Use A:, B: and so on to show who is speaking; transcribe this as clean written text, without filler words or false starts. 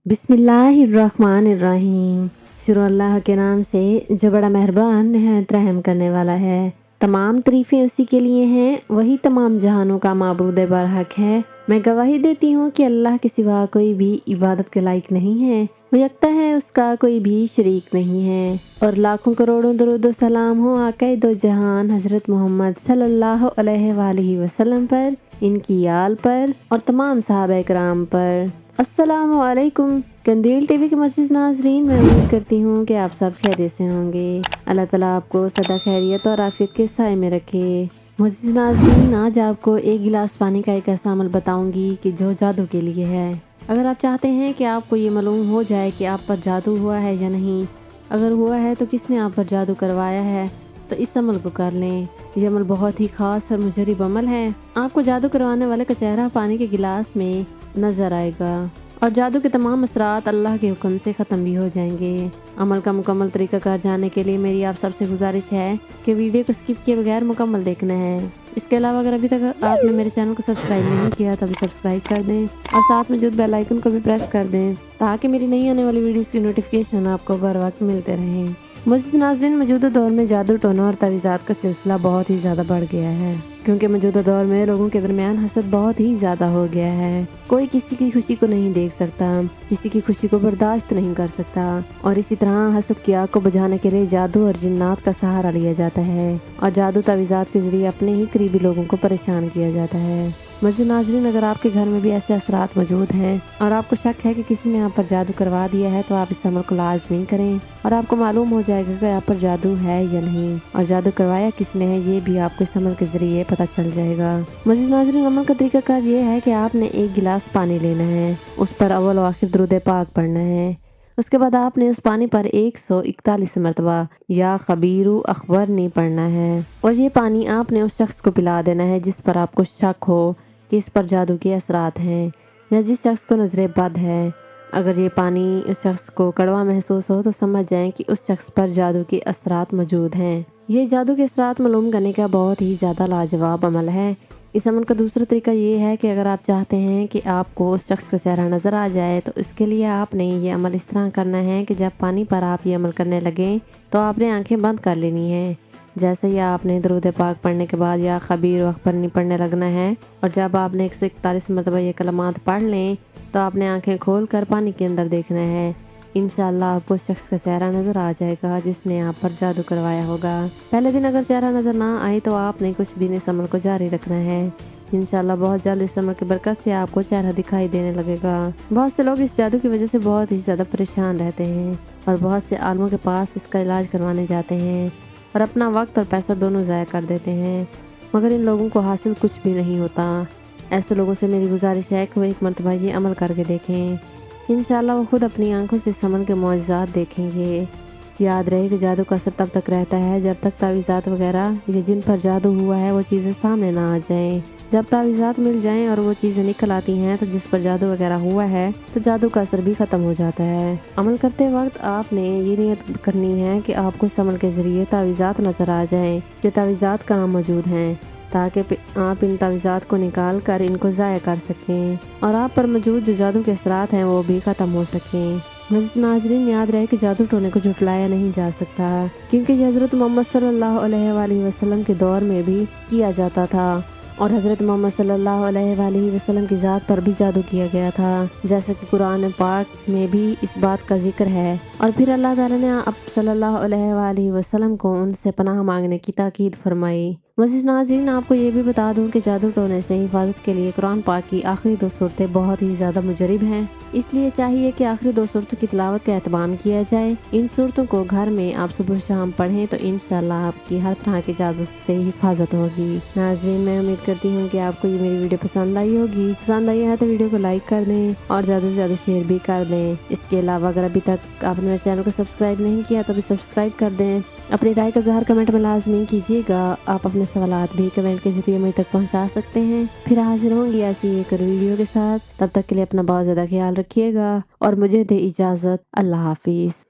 A: बिस्मिल्लाहिर्रहमानिर्रहीम। शुरू अल्लाह के नाम से जो बड़ा मेहरबान निहायत रहम करने वाला है। तमाम तारीफें उसी के लिए हैं, वही तमाम जहानों का माबूद बरहक है। मैं गवाही देती हूँ कि अल्लाह के सिवा कोई भी इबादत के लायक नहीं है, वो यकता है, उसका कोई भी शरीक नहीं है। और लाखों करोड़ों दरूद व सलाम हो आक़ाए दो जहान हज़रत मोहम्मद सल्लल्लाहु अलैहि वसल्लम पर, इनकी आल पर और तमाम सहाबा किराम पर। अस्सलामु अलैकुम कंदील टीवी के मज़ीद नाज़रीन, मैं उम्मीद करती हूँ कि आप सब खैरियत से होंगे। अल्लाह ताला आपको सदा खैरियत और आफियत के साए में रखे। मज़ीद नाज़रीन, आज आपको एक गिलास पानी का एक ऐसा अमल बताऊंगी कि जो जादू के लिए है। अगर आप चाहते हैं कि आपको ये मालूम हो जाए कि आप पर जादू हुआ है या नहीं, अगर हुआ है तो किसने आप पर जादू करवाया है, तो इस अमल को कर लें। ये अमल बहुत ही खास और मुजरिब अमल है। आपको जादू करवाने वाले का चेहरा पानी के गिलास में नजर आएगा और जादू के तमाम असरात अल्लाह के हुक्म से ख़त्म भी हो जाएंगे। अमल का मुकम्मल तरीक़ाकार जानने के लिए मेरी आप सबसे गुजारिश है कि वीडियो को स्किप किए बगैर मुकम्मल देखना है। इसके अलावा अगर अभी तक आपने मेरे चैनल को सब्सक्राइब नहीं किया तो अभी सब्सक्राइब कर दें और साथ में जो बेल आइकन को भी प्रेस कर दें ताकि मेरी नई आने वाली वीडियोस की नोटिफिकेशन आपको बर वक्त मिलते रहें। मज़ीद नाज़रीन, मौजूदा दौर में जादू टोना और तवीज़ात का सिलसिला बहुत ही ज़्यादा बढ़ गया है, क्योंकि मौजूदा दौर में लोगों के दरमियान हसद बहुत ही ज़्यादा हो गया है। कोई किसी की खुशी को नहीं देख सकता, किसी की खुशी को बर्दाश्त नहीं कर सकता और इसी तरह हसद की आग को बुझाने के लिए जादू और जिन्नात का सहारा लिया जाता है और जादू तवीज़ात के जरिए अपने ही करीबी लोगों को परेशान किया जाता है। मज़ीद नाज़रीन, अगर आपके घर में भी ऐसे असरात मौजूद हैं और आपको शक है कि किसी ने आप पर जादू करवा दिया है, तो आप इस अमल को लाजमी करें और आपको मालूम हो जाएगा कि आप पर जादू है या नहीं और जादू करवाया किसने है, ये भी आपको इस अमल के जरिए पता चल जाएगा। मज़ीद नाज़रीन, अमल का तरीकाकार ये है कि आपने एक गिलास पानी लेना है, उस पर अव्वल व आखिर दुरूद पाक पढ़ना है। उसके बाद आपने उस पानी पर 141 मरतबा या खबीरू अखबर नहीं पढ़ना है और ये पानी आपने उस शख्स को पिला देना है जिस पर आपको शक हो कि इस पर जादू के असरात हैं या जिस शख्स को नजर बद है। अगर ये पानी उस शख्स को कड़वा महसूस हो तो समझ जाएं कि उस शख्स पर जादू के असरात मौजूद हैं। ये जादू के असरात मालूम करने का बहुत ही ज़्यादा लाजवाब अमल है। इस अमल का दूसरा तरीका ये है कि अगर आप चाहते हैं कि आपको उस शख्स का चेहरा नज़र आ जाए, तो इसके लिए आपने ये अमल इस तरह करना है कि जब पानी पर आप ये अमल करने लगें तो आपने आंखें बंद कर लेनी है। जैसे ही आपने दरूद पाक पढ़ने के बाद या खबीर अखबर नहीं पढ़ने लगना है और जब आपने 141 मरतबा ये कलमात पढ़ लें तो आपने आंखें खोल कर पानी के अंदर देखना है। इंशाअल्लाह आपको उस शख्स का चेहरा नज़र आ जाएगा जिसने आप पर जादू करवाया होगा। पहले दिन अगर चेहरा नज़र ना आए तो आपने कुछ दिन इस अमल को जारी रखना है। इंशाअल्लाह बहुत जल्द इस अमल की बरकत से आपको चेहरा दिखाई देने लगेगा। बहुत से लोग इस जादू की वजह से बहुत ही ज़्यादा परेशान रहते हैं और बहुत से आलमों के पास इसका इलाज करवाने जाते हैं और अपना वक्त और पैसा दोनों ज़ाया कर देते हैं, मगर इन लोगों को हासिल कुछ भी नहीं होता। ऐसे लोगों से मेरी गुजारिश है कि वो एक मरतबा ये अमल करके देखें। इंशाअल्लाह वो खुद अपनी आंखों से इस अमल के मौजज़ात देखेंगे। याद रहे कि जादू का असर तब तक रहता है जब तक तावीज़ात वगैरह या जिन पर जादू हुआ है वो चीज़ें सामने ना आ जाएं। जब तावीज़ात मिल जाएं और वो चीज़ें निकल आती हैं तो जिस पर जादू वगैरह हुआ है तो जादू का असर भी ख़त्म हो जाता है। अमल करते वक्त आपने ये नियत करनी है कि आपको इस अमल के ज़रिए तावीज़ात नज़र आ जाएं कि तावीज़ात कहाँ मौजूद हैं, ताकि आप इन तावीज़ात को निकाल कर इनको ज़ाया कर सकें और आप पर मौजूद जो जादू के असरात हैं वो भी ख़त्म हो सकें। मज़ीद नाज़रीन, याद रहे कि जादू टोने को झुटलाया नहीं जा सकता, क्योंकि हज़रत मोहम्मद सल्लल्लाहु अलैहि वसल्लम के दौर में भी किया जाता था और हज़रत मोहम्मद सल्लल्लाहु अलैहि वसल्लम की ज़ात पर भी जादू किया गया था, जैसे कि कुरान पाक में भी इस बात का जिक्र है। और फिर अल्लाह ताला ने अब सल्लल्लाहु अलैहि वसल्लम को उनसे पनाह मांगने की ताकीद फरमाई। मज़ीद नाज़रीन, आपको ये भी बता दूं कि जादू टोने से हिफाजत के लिए कुरान पाक की आखिरी 2 सूरतें बहुत ही ज़्यादा मुजरिब हैं, इसलिए चाहिए कि आखिरी 2 सूरतों की तिलावत का एहतमाम किया जाए। इन सूरतों को घर में आप सुबह शाम पढ़ें तो इंशाअल्लाह आपकी हर तरह की जादू से हिफाजत होगी। नाज़रीन, मैं उम्मीद करती हूँ कि आपको ये मेरी वीडियो पसंद आई होगी। पसंद आई है तो वीडियो को लाइक कर दें और ज़्यादा से ज़्यादा शेयर भी कर दें। इसके अलावा अगर अभी तक आपने मेरे चैनल को सब्सक्राइब नहीं किया तो भी सब्सक्राइब कर दें। अपनी राय का ज़हर कमेंट में लाजमी कीजिएगा। आप अपने सवालात भी कमेंट के जरिए मुझे तक पहुंचा सकते हैं। फिर हाजिर होंगी ऐसी एक वीडियो के साथ। तब तक के लिए अपना बहुत ज़्यादा ख्याल रखिएगा और मुझे दे इजाज़त। अल्लाह हाफिज़।